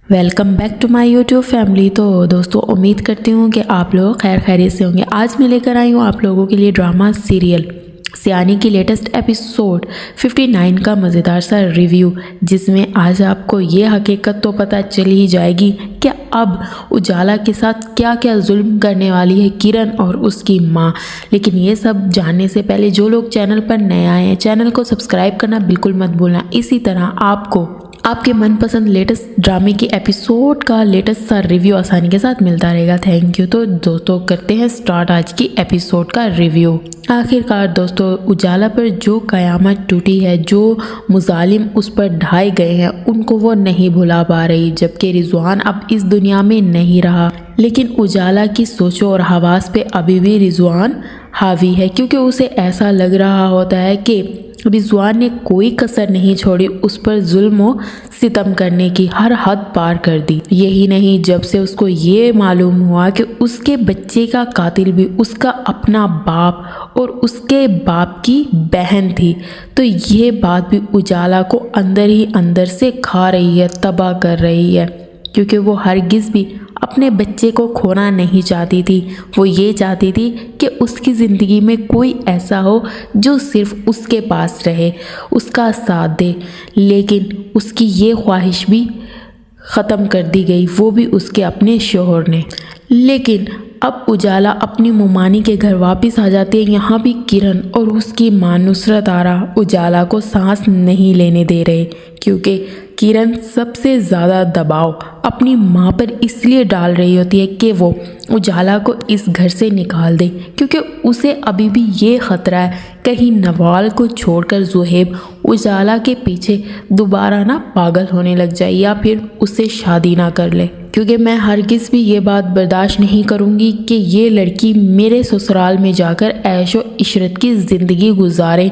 Welcome back to my YouTube family. تو دوستو امید کرتی ہوں کہ آپ لوگ خیر خیریت سے ہوں گے۔ آج میں لے کر آئی ہوں آپ لوگوں کے لیے ڈرامہ سیریل سیانی کی لیٹسٹ ایپیسوڈ 59 کا مزیدار سا ریویو، جس میں آج آپ کو یہ حقیقت تو پتہ چل ہی جائے گی کہ اب اجالا کے ساتھ کیا کیا ظلم کرنے والی ہے کرن اور اس کی ماں۔ لیکن یہ سب جاننے سے پہلے جو لوگ چینل پر نئے آئے ہیں، چینل کو سبسکرائب کرنا بالکل مت بھولنا۔ اسی طرح آپ کو آپ کے من پسند لیٹسٹ ڈرامے کی ایپیسوڈ کا لیٹسٹ سا ریویو آسانی کے ساتھ ملتا رہے گا۔ Thank you. تو دوستو کرتے ہیں سٹارٹ آج کی ایپیسوڈ کا ریویو۔ آخرکار دوستو اجالا پر جو قیامت ٹوٹی ہے، جو مظالم اس پر ڈھائے گئے ہیں، ان کو وہ نہیں بھلا پا رہی، جبکہ رضوان اب اس دنیا میں نہیں رہا۔ لیکن اجالا کی سوچوں اور حواس پہ ابھی بھی رضوان حاوی ہے، کیونکہ اسے ایسا لگ رہا ہوتا ہے کہ رضوان نے کوئی کسر نہیں چھوڑی، اس پر ظلم و ستم کرنے کی ہر حد پار کر دی۔ یہی نہیں، جب سے اس کو یہ معلوم ہوا کہ اس کے بچے کا قاتل بھی اس کا اپنا باپ اور اس کے باپ کی بہن تھی، تو یہ بات بھی اجالا کو اندر ہی اندر سے کھا رہی ہے، تباہ کر رہی ہے، کیونکہ وہ ہرگز بھی اپنے بچے کو کھونا نہیں چاہتی تھی۔ وہ یہ چاہتی تھی کہ اس کی زندگی میں کوئی ایسا ہو جو صرف اس کے پاس رہے، اس کا ساتھ دے، لیکن اس کی یہ خواہش بھی ختم کر دی گئی، وہ بھی اس کے اپنے شوہر نے۔ لیکن اب اجالا اپنی ممانی کے گھر واپس آ جاتے ہیں۔ یہاں بھی کرن اور اس کی ماں نصرت آرا اجالا کو سانس نہیں لینے دے رہے، کیونکہ کرن سب سے زیادہ دباؤ اپنی ماں پر اس لیے ڈال رہی ہوتی ہے کہ وہ اجالا کو اس گھر سے نکال دے، کیونکہ اسے ابھی بھی یہ خطرہ ہے کہیں نوال کو چھوڑ کر زہیب اجالا کے پیچھے دوبارہ نہ پاگل ہونے لگ جائے یا پھر اس سے شادی نہ کر لے، کیونکہ میں ہرگز بھی یہ بات برداشت نہیں کروں گی کہ یہ لڑکی میرے سسرال میں جا کر عیش و عشرت کی زندگی گزارے۔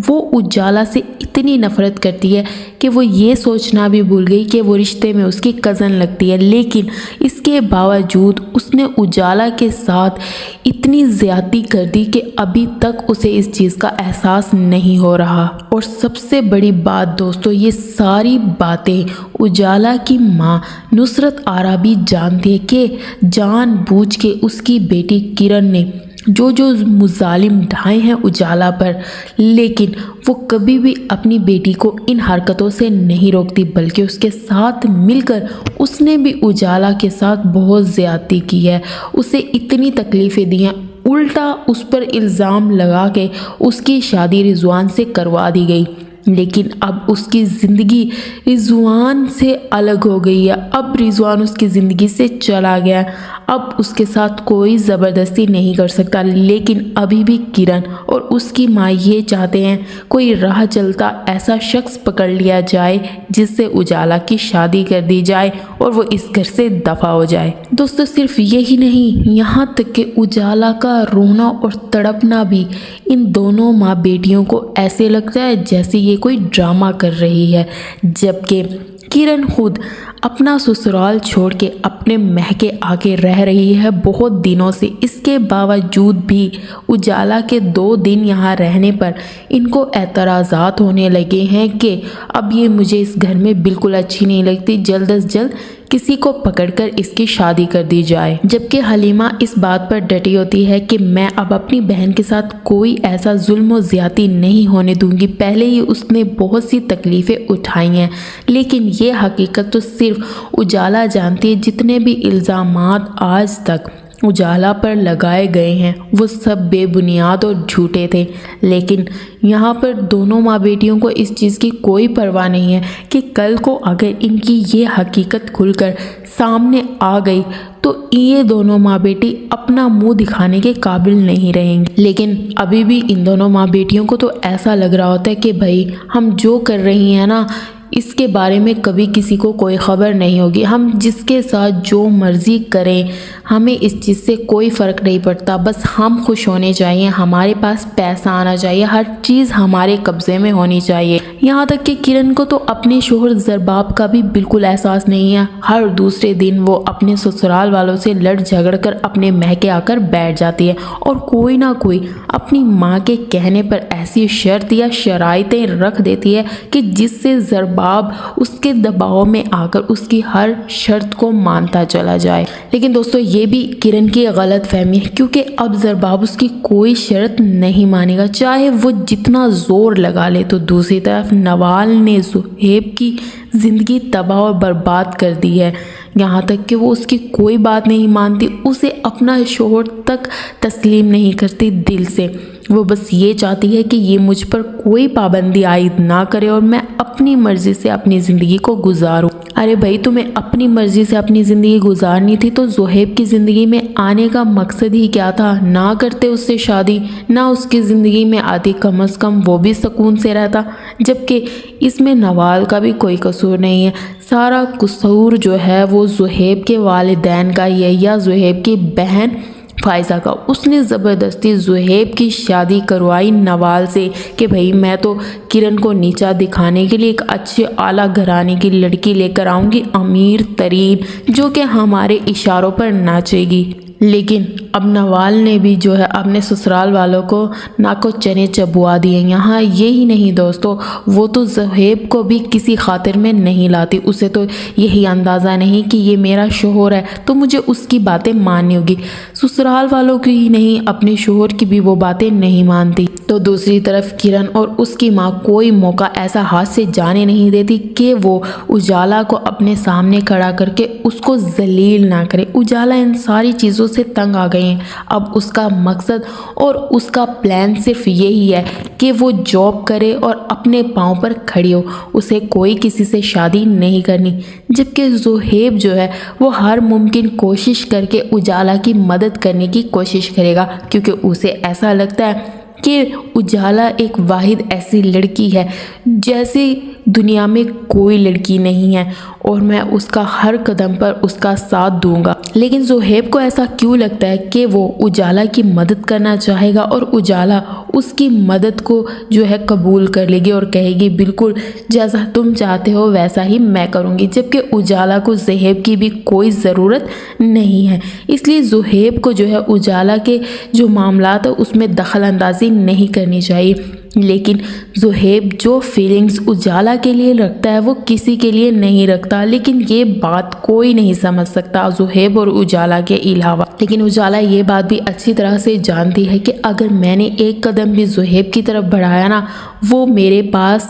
وہ اجالا سے اتنی نفرت کرتی ہے کہ وہ یہ سوچنا بھی بھول گئی کہ وہ رشتے میں اس کی کزن لگتی ہے، لیکن اس کے باوجود اس نے اجالا کے ساتھ اتنی زیادتی کر دی کہ ابھی تک اسے اس چیز کا احساس نہیں ہو رہا۔ اور سب سے بڑی بات دوستو، یہ ساری باتیں اجالا کی ماں نصرت آرا بھی جانتی ہے کہ جان بوجھ کے اس کی بیٹی کرن نے جو مظالم ڈھائے ہیں اجالا پر، لیکن وہ کبھی بھی اپنی بیٹی کو ان حرکتوں سے نہیں روکتی، بلکہ اس کے ساتھ مل کر اس نے بھی اجالا کے ساتھ بہت زیادتی کی ہے، اسے اتنی تکلیفیں دی ہیں، الٹا اس پر الزام لگا کے اس کی شادی رضوان سے کروا دی گئی۔ لیکن اب اس کی زندگی رضوان سے الگ ہو گئی ہے، اب رضوان اس کی زندگی سے چلا گیا، اب اس کے ساتھ کوئی زبردستی نہیں کر سکتا۔ لیکن ابھی بھی کرن اور اس کی ماں یہ چاہتے ہیں کوئی راہ چلتا ایسا شخص پکڑ لیا جائے جس سے اجالا کی شادی کر دی جائے اور وہ اس گھر سے دفع ہو جائے۔ دوستو صرف یہی نہیں، یہاں تک کہ اجالا کا رونا اور تڑپنا بھی ان دونوں ماں بیٹیوں کو ایسے لگتا ہے جیسے یہ کوئی ڈرامہ کر رہی ہے، جبکہ کرن خود اپنا سسرال چھوڑ کے اپنے مہکے آگے رہ رہی ہے بہت دنوں سے۔ اس کے باوجود بھی اجالا کے 2 دن یہاں رہنے پر ان کو اعتراضات ہونے لگے ہیں کہ اب یہ مجھے اس گھر میں بالکل اچھی نہیں لگتی، جلد از جلد کسی کو پکڑ کر اس کی شادی کر دی جائے، جبکہ حلیمہ اس بات پر ڈٹی ہوتی ہے کہ میں اب اپنی بہن کے ساتھ کوئی ایسا ظلم و زیادتی نہیں ہونے دوں گی۔ پہلے ہی اس نے بہت سی تکلیفیں اٹھائی ہیں، لیکن یہ حقیقت تو صرف اجالا جانتی ہے۔ جتنے بھی الزامات آج تک اجالا پر لگائے گئے ہیں وہ سب بے بنیاد اور جھوٹے تھے، لیکن یہاں پر دونوں ماں بیٹیوں کو اس چیز کی کوئی پرواہ نہیں ہے کہ کل کو اگر ان کی یہ حقیقت کھل کر سامنے آ گئی تو یہ دونوں ماں بیٹی اپنا منہ دکھانے کے قابل نہیں رہیں گے۔ لیکن ابھی بھی ان دونوں ماں بیٹیوں کو تو ایسا لگ رہا ہوتا ہے کہ بھائی ہم جو کر رہی ہیں نا، اس کے بارے میں کبھی کسی کو کوئی خبر نہیں ہوگی، ہم جس کے ساتھ جو مرضی کریں، ہمیں اس چیز سے کوئی فرق نہیں پڑتا، بس ہم خوش ہونے چاہیے، ہمارے پاس پیسہ آنا چاہیے، ہر چیز ہمارے قبضے میں ہونی چاہیے۔ یہاں تک کہ کرن کو تو اپنے شوہر زرباب کا بھی بالکل احساس نہیں ہے، ہر دوسرے دن وہ اپنے سسرال والوں سے لڑ جھگڑ کر اپنے مہکے آ کر بیٹھ جاتی ہے، اور کوئی نہ کوئی اپنی ماں کے کہنے پر ایسی شرط یا شرائطیں رکھ دیتی ہے کہ جس سے زرباب زرباب اس کے دباؤ میں آ کر اس کی ہر شرط کو مانتا چلا جائے۔ لیکن دوستو یہ بھی کرن کی غلط فہمی ہے، کیونکہ اب زرباب اس کی کوئی شرط نہیں مانے گا، چاہے وہ جتنا زور لگا لے۔ تو دوسری طرف نوال نے زہیب کی زندگی تباہ اور برباد کر دی ہے، یہاں تک کہ وہ اس کی کوئی بات نہیں مانتی، اسے اپنا شوہر تک تسلیم نہیں کرتی دل سے۔ وہ بس یہ چاہتی ہے کہ یہ مجھ پر کوئی پابندی عائد نہ کرے اور میں اپنی مرضی سے اپنی زندگی کو گزاروں۔ ارے بھائی، تمہیں اپنی مرضی سے اپنی زندگی گزارنی تھی تو زہیب کی زندگی میں آنے کا مقصد ہی کیا تھا؟ نہ کرتے اس سے شادی، نہ اس کی زندگی میں آتی، کم از کم وہ بھی سکون سے رہتا۔ جبکہ اس میں نوال کا بھی کوئی قصور نہیں ہے، سارا قصور جو ہے وہ زہیب کے والدین کا ہی ہے، یا زہیب کی بہن فائزہ کا۔ اس نے زبردستی زہیب کی شادی کروائی نوال سے کہ بھئی میں تو کرن کو نیچا دکھانے کے لیے ایک اچھے اعلیٰ گھرانے کی لڑکی لے کر آؤں گی، امیر ترین، جو کہ ہمارے اشاروں پر ناچے گی۔ لیکن اب نوال نے بھی جو ہے اپنے سسرال والوں کو ناکو چنے چبوا دیے۔ یہاں یہی نہیں دوستو، وہ تو زہیب کو بھی کسی خاطر میں نہیں لاتی، اسے تو یہی اندازہ نہیں کہ یہ میرا شوہر ہے تو مجھے اس کی باتیں ماننی ہوگی۔ سسرال والوں کی ہی نہیں، اپنے شوہر کی بھی وہ باتیں نہیں مانتی۔ تو دوسری طرف کرن اور اس کی ماں کوئی موقع ایسا ہاتھ سے جانے نہیں دیتی کہ وہ اجالا کو اپنے سامنے کھڑا کر کے اس کو ذلیل نہ کرے۔ اجالا ان ساری چیزوں سے تنگ آ گئے ہیں، اب اس کا مقصد اور اس کا پلان صرف یہی ہے کہ وہ جاب کرے اور اپنے پاؤں پر کھڑی ہو، اسے کوئی کسی سے شادی نہیں کرنی۔ جبکہ زہیب جو ہے وہ ہر ممکن کوشش کر کے اجالا کی مدد کرنے کی کوشش کرے گا، کیونکہ اسے ایسا لگتا ہے کہ اجالا ایک واحد ایسی لڑکی ہے جیسی دنیا میں کوئی لڑکی نہیں ہے، اور میں اس کا ہر قدم پر اس کا ساتھ دوں گا۔ لیکن زہیب کو ایسا کیوں لگتا ہے کہ وہ اجالا کی مدد کرنا چاہے گا اور اجالا اس کی مدد کو جو ہے قبول کر لے گی اور کہے گی بالکل جیسا تم چاہتے ہو ویسا ہی میں کروں گی، جبکہ اجالا کو زہیب کی بھی کوئی ضرورت نہیں ہے۔ اس لیے زہیب کو جو ہے اجالا کے جو معاملات ہیں اس میں دخل اندازی نہیں کرنی چاہیے۔ لیکن زہیب جو فیلنگز اجالا کے لیے رکھتا ہے وہ کسی کے لیے نہیں رکھتا، لیکن یہ بات کوئی نہیں سمجھ سکتا زہیب اور اجالا کے علاوہ۔ لیکن اجالا یہ بات بھی اچھی طرح سے جانتی ہے کہ اگر میں نے ایک قدم بھی زہیب کی طرف بڑھایا نا، وہ میرے پاس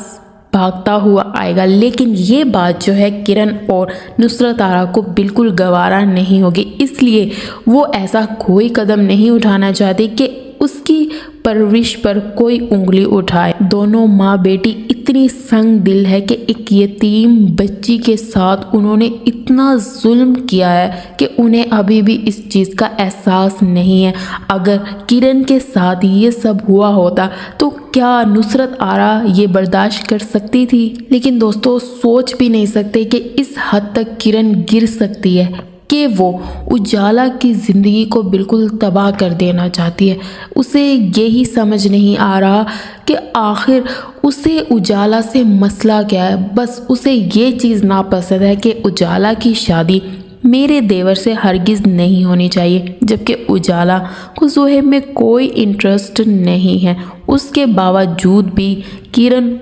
بھاگتا ہوا آئے گا۔ لیکن یہ بات جو ہے کرن اور نصرت آرا کو بالکل گوارا نہیں ہوگی، اس لیے وہ ایسا کوئی قدم نہیں اٹھانا چاہتی کہ اس کی پرورش پر کوئی انگلی اٹھائے۔ دونوں ماں بیٹی اتنی سنگ دل ہے کہ ایک یتیم بچی کے ساتھ انہوں نے اتنا ظلم کیا ہے کہ انہیں ابھی بھی اس چیز کا احساس نہیں ہے۔ اگر کرن کے ساتھ یہ سب ہوا ہوتا تو کیا نصرت آرا یہ برداشت کر سکتی تھی؟ لیکن دوستو سوچ بھی نہیں سکتے کہ اس حد تک کرن گر سکتی ہے کہ وہ اجالا کی زندگی کو بالکل تباہ کر دینا چاہتی ہے۔ اسے یہی سمجھ نہیں آ رہا کہ آخر اسے اجالا سے مسئلہ کیا ہے۔ بس اسے یہ چیز ناپسند ہے کہ اجالا کی شادی میرے دیور سے ہرگز نہیں ہونی چاہیے، جبکہ اجالا کو زہیب میں کوئی انٹرسٹ نہیں ہے۔ اس کے باوجود بھی کرن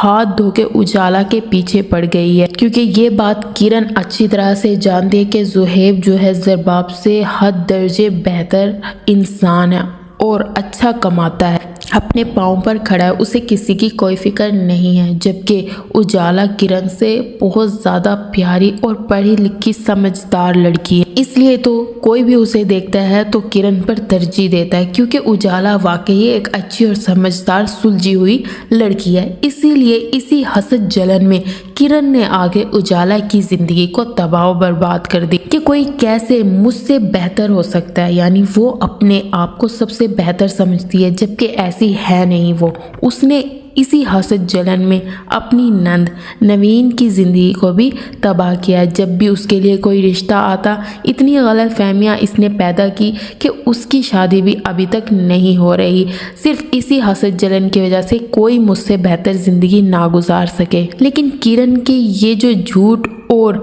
ہاتھ دھو کے اجالا کے پیچھے پڑ گئی ہے، کیونکہ یہ بات کرن اچھی طرح سے جانتی ہے کہ زہیب جو ہے زرباب سے حد درجے بہتر انسان ہے اور اچھا کماتا ہے، اپنے پاؤں پر کھڑا ہے، اسے کسی کی کوئی فکر نہیں ہے۔ جبکہ اجالا کرن سے بہت زیادہ پیاری اور پڑھی لکھی سمجھدار لڑکی ہے، اس لیے تو کوئی بھی اسے دیکھتا ہے تو کرن پر ترجیح دیتا ہے، کیونکہ اجالا واقعی ایک اچھی اور سمجھدار سلجھی ہوئی لڑکی ہے۔ اسی لیے اسی حسد جلن میں کرن نے آگے اجالا کی زندگی کو تباہ و برباد کر دی کہ کوئی کیسے مجھ سے بہتر ہو سکتا ہے، یعنی وہ اپنے آپ کو سب سے بہتر سمجھتی ہے، جبکہ ایسی ہے نہیں۔ وہ اس نے اسی حسد جلن میں اپنی نند نوین کی زندگی کو بھی تباہ کیا۔ جب بھی اس کے لیے کوئی رشتہ آتا اتنی غلط فہمیاں اس نے پیدا کی کہ اس کی شادی بھی ابھی تک نہیں ہو رہی، صرف اسی حسد جلن کی وجہ سے کوئی مجھ سے بہتر زندگی نہ گزار سکے۔ لیکن کرن کے یہ جو جھوٹ اور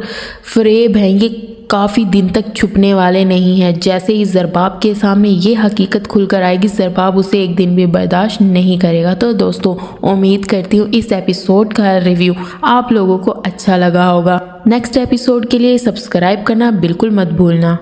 فریب ہیں یہ کافی دن تک چھپنے والے نہیں ہیں۔ جیسے ہی زرباب کے سامنے یہ حقیقت کھل کر آئے گی، زرباب اسے ایک دن بھی برداشت نہیں کرے گا۔ تو دوستو امید کرتی ہوں اس ایپیسوڈ کا ریویو آپ لوگوں کو اچھا لگا ہوگا۔ نیکسٹ ایپیسوڈ کے لیے سبسکرائب کرنا بالکل مت بھولنا۔